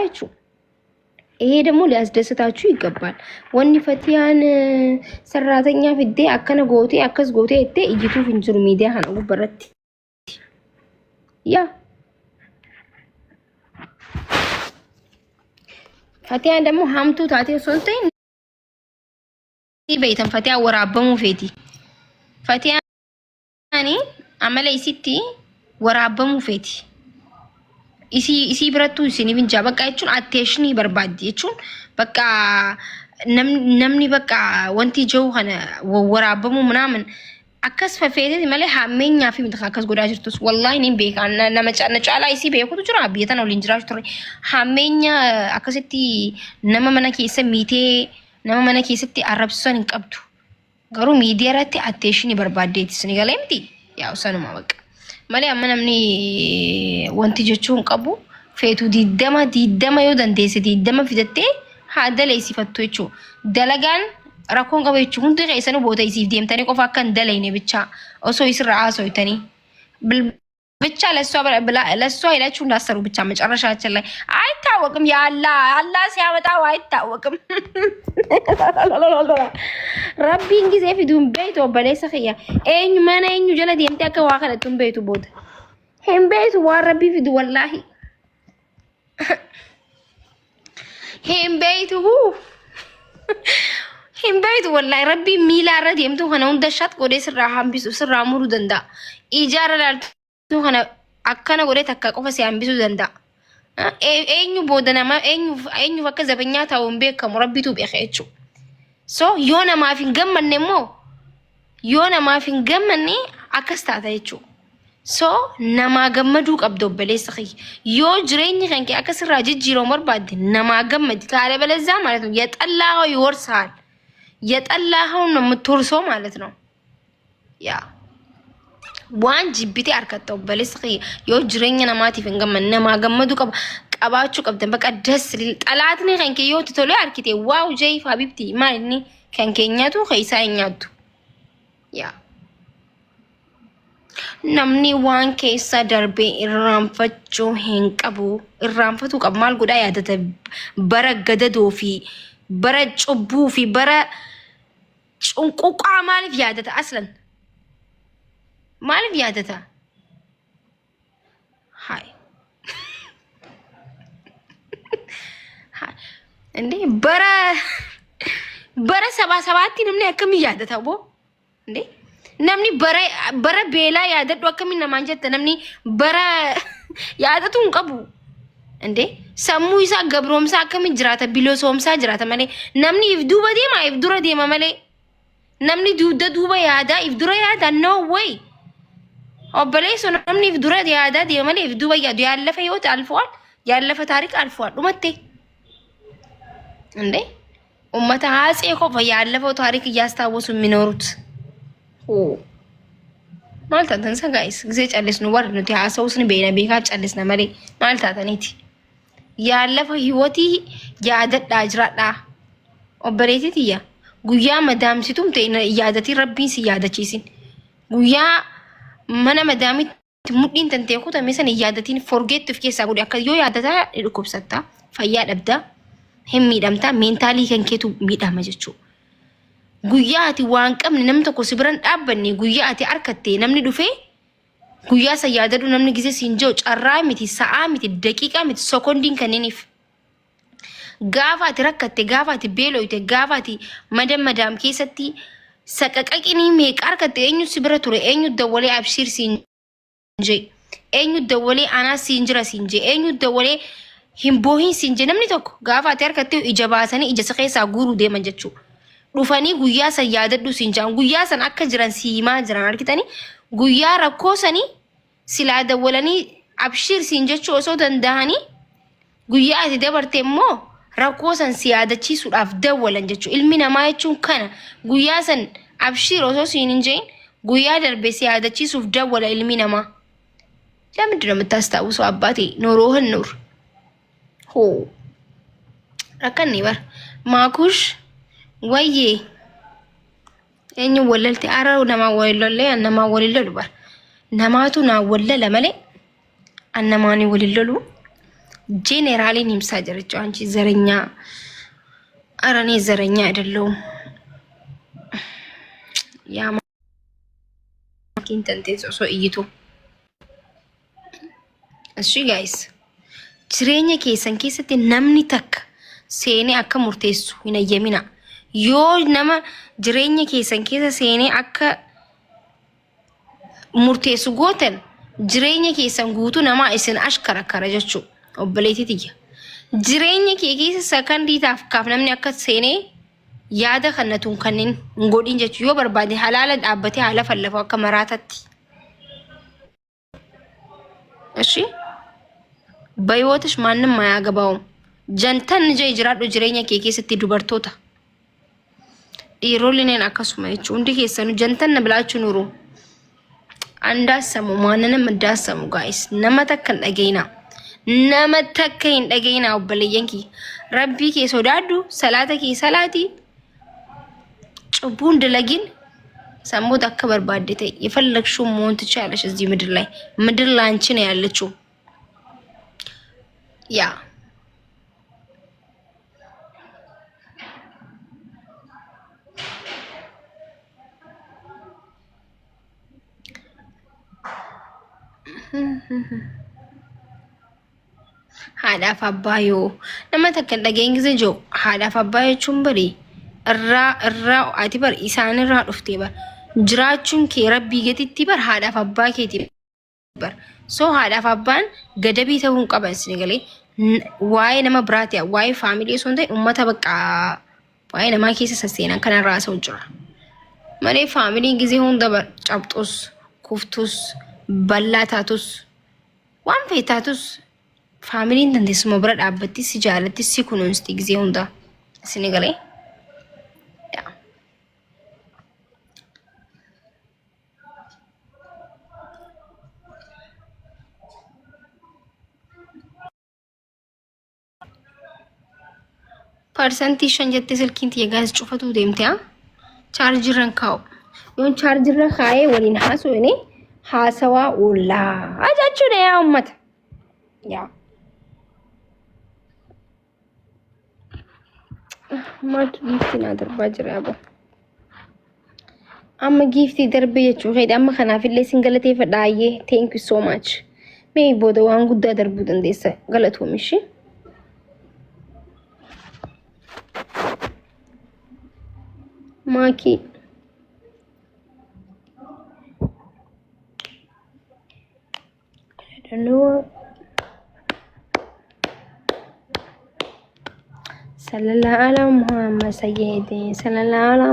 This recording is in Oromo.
አይቹ ይሄ ደግሞ ሊያስደስታችሁ ይገባል። ወኒ ፈቲያን ሰራተኛ ፍዴ አከነ ጎቴ አከስ ጎቴ እቴ እይቱ ፍንጅሩ ሚዲያ ሀነው በረት ያ ፈቲያን ደግሞ ሀምቱ ታቴ ሶልተኝ በይተን ፈቲያ ወራበሙ ፌቲ ፈቲያኒ አመለይ ሲቲ ወራበሙ ፌቲ isi biratu isini binja baka jechuun attention barbaaddi jechuun baka namni baka wanti jiru kana waraabamu ምናምን akkas fafeete malee hammeenyaa fi mita akkas godaa jirtus wallahi nin beeka nama caalaa isi beekutu jira biyyatan waliin jiraachuu turre hammeenya akkasitti nama mana keessa miitee nama mana keessatti arrabsan hin qabdu garuu miidiyaa irratti attention barbaaddeeti isini galee miti yaa usanuma baka malee amma namni wanti jechuun qabu feetu diidama yoo dandeesse diidama fidattee haadala isifattu jechuun dalagaan rakkoon qabu jechuun hundi keessanuu boota isiif deemtanii qofa akka hin dalayne bicha osoo isirraa haasofitanii ብቻ ለሷ ይላችሁ እንዳሰሩ ብቻ መጨረሻችን ላይ አይታወቅም ያላ ሲያመጣው አይታወቅም ረቢን ጊዜ ፊዱን ቤቱ በለሰ ኸያ ኤኝ ማናኝ ጀለድ የምታከ ዋኸለቱን ቤቱ ቦት ሄም ቤቱ ወረቢ ፊዱ ወላሂ ሄም ቤቱ ወላሂ ረቢ ሚላረድ የምቱ ሆነው እንደሻት ቆዴ ስራ ሀምቢሱ ስራ ሙሩ ደንዳ ኢጃራላል kana akkana godhe takka qofa si hambisu danda'a eenyu booda nama eenyu akka zabanya ta'uun beekamu rabbitu beeka jechuudha so yoo namaaf hin gammanne immoo yoo namaaf hin gammanne akkas taata jechuudha so namaa gammaduu qabdu obboleessa kee yoo jireenyi kan kee akkas irraa jijjiiruu barbaadde namaa gammadi taale balazaa ማለት ነው የጠላኸው ይወርሳል የጠላኸው ነው የምትወርሰው ማለት ነው ያ waan jibbiti arkatto balesqi yo jireenya namaatiif hingamman nama gammadu qabaachuu qabdan baqa das xalaatni kan kee yoo tole arkite waaw jay habibti maalni kan keenyatu khaysa nyaatu ya namni waan keessa darbe irraanfachuu hin qabu irraanfatu qab maal godha yaadata bara gadadoo fi bara cubbuu fi bara cunquqaa maaliif yaadata aslan ማለፍ ያደታ ሃይ እንዴ በረ 77 ነምኒ አከም ያደታው ቦ እንዴ ነምኒ በረ ቤላ ያደዱ አከም ነማንጀት ነምኒ በረ ያደቱን ቀቡ እንዴ ሰሙ ይሳ ገብሮምሳ አከም ጅራተ ቢሎሶምሳ ጅራተ ማለ ነምኒ ይፍዱ በዴማ ይፍዱረ ዴማ ማለ ነምኒ ዱባ ያዳ ይፍዱረ ያዳ ኖ ወይ ኦበሌሶ namni dura yaada deemale duba yaadu ያለፈ ህይወት አልፏል ያለፈ ታሪክ አልፏል ኡመቴ እንዴ ኡመታ አጼ ኮፈ ያለፈው ታሪክ እያስታወሱ የሚኖሩት ማልታ ተንሰ ጋይስ ግዜ ጨልስ ነው ወርድ ነው ያሰውስን በእና ቤካ ጨልስ ነው ማለ ማልታ ተኔቲ ያለፈ ህይወቲ ያደዳ ጅራዳ ኦበሌቲያ ጉያ መዳም ሲቱም ተይነ ያደቲ ረቢን ሲያደቺሲን ጉያ mana madami mudin tante ko ta mesan yaadatin forget to fike sagudi akka yo yaadata dhukubsatta fayya dhabda hem midamta mentally kan ketu midama jechu guyyaati waan qabni nam tokko sibiran dhaabbanne guyyaati arkatte namni dhufe guyyaa sa yaadadu namni gise sinjo carraa miti sa'a miti daqiiqa miti sekondin kanenif gaafati rakkatte gaafati beeloyte gaafati madam keessatti sakaqaqini meeqa arkatte eenyu sibira ture eenyu dawwalee abshir sinje eenyu dawwalee ana sinjira sinje eenyu dawwalee himbohin sinje namni tokko gaafati arkatte ija baasanii ija sakeessa guru deeman jechu dhufanii guyyaa san yaadaddu sinjaan guyyaa san akka jiran siimaa jiran arkitanii guyyaa rakkoo sanii silaa dawwalanii abshir sinjechuu osoo danda'anii guyyaa ati dabarte immoo rakkoo san siyaadachiisuudhaaf dawwalan jechuudha ilmi namaa jechuun kana guyyaa san abshir osoo siin hin jein guyyaa darbe siyaadachiisuuf dawwala ilmi namaa ለምንድን ነው የምታስታውሰው አባቴ ኖሮህን ኑር ሆ ረከኒ በር ማኩሽ ወዬ እኝ ወለልቲ አራው ነማ ወለለ አነማ ወለለ በር ነማቱ ና ወለለ መለ አነማኒ ወለለሉ ጄኔራሊ ኒምሳ ጀርጫ አንቺ ዘረኛ አረኔ ዘረኛ አይደለም ያ ማኪን ተንቴሶ እይቱ እሺ ጋይስ jireenya keessan keessatti namni takka seenee akka murteessu hin ayyamina yoo nama jireenya keessan keessa seenee akka murteessu gootan jireenya keessan guutuu nama isin ashkara kara jechuu obboleetii tiyya jireenya kee keessa sakandiitaaf kaaf namni akka seenee yaada kannatuun kanneen godhin jechuu yoo barbaade halaala dhaabbatee haala fallafu akka maraatatti እሺ በህይወትሽ ማንንም ማያገባው ጀንተን እንጂ ይጅራዱ ጅሬኛ ኬኬስቲ ዱበርቶታ ዲሮሊኔን አከሱማይቹ እንዲ ኬሰኑ ጀንተን ብላችሁ ኑሩ አንዳሰሙ ማንንም እንዳሰሙ ጋይስ ነመተከን ደገይና ወበለየንኪ ረቢ ኬ ሶዳዱ ሰላተ ኬ ሰላቲ ጭቡን ድለጊን ሰሞት አከበር ባደተ የፈለግሽው ሞን ትቻለሽ እዚህ ምድር ላይ አንቺ ነው ያለችው ያ ሃዳፍ አባዮ ነመተከን ደገኝ ጊዜ ጆ ሃዳፍ አባዮ ቹምበሪ እራው አቲበር ኢሳን ራ ዱፍቴ በር ጅራቹን ከ ረቢ ገቲቲ በር ሃዳፍ አባ ከቲ በር ሶ ሃዳፍ አባን ገደቢ ተውን ቀበስ ንገሌ ዋይ ነማ ብራቲያ ዋይ ፋሚሊ ሶንተ ኡመታ በቃ ዋይ ነማ ኬሰ ሰሰና ከና ራሰው ጅራ ማኔ ፋሚሊ ጊዜ ሆን ደበር ጫብጦስ ኩፍቱስ በላታቱስ ዋን ፌታቱስ ፋሚሊ እንደስ መብረድ አበቲ ሲጃለቲ ሲኩኑንስቲ ጊዜ ሆንዳ ሲነገሌ ያ ፐርሰንት ይሸንጀት ስልኪንት የጋዝ ጩፈቱ ደምቲያ ቻርጅ ረንካው ዮን ቻርጅ ረካዬ ወሊን ሐሱ እኔ ሐሰዋ ወላ አጃችሁ ነው ያው መት ያ ማት ጊፍቲና ደርባጅራቦ አማ ጊፍቲ ደርበየቹ ሄዳማ ከናፊሌ ሲንገለቴ ፈዳዬ ቴንክ ዩ ሶ ማች ሜይ ቦደ ዋን ጉዳ ደርቡት እንደሰ ገለቱም እሺ ማኪ ሰለላሁ ዐለይሂ ሙሐመድ ሰይየዴ ሰለላሁ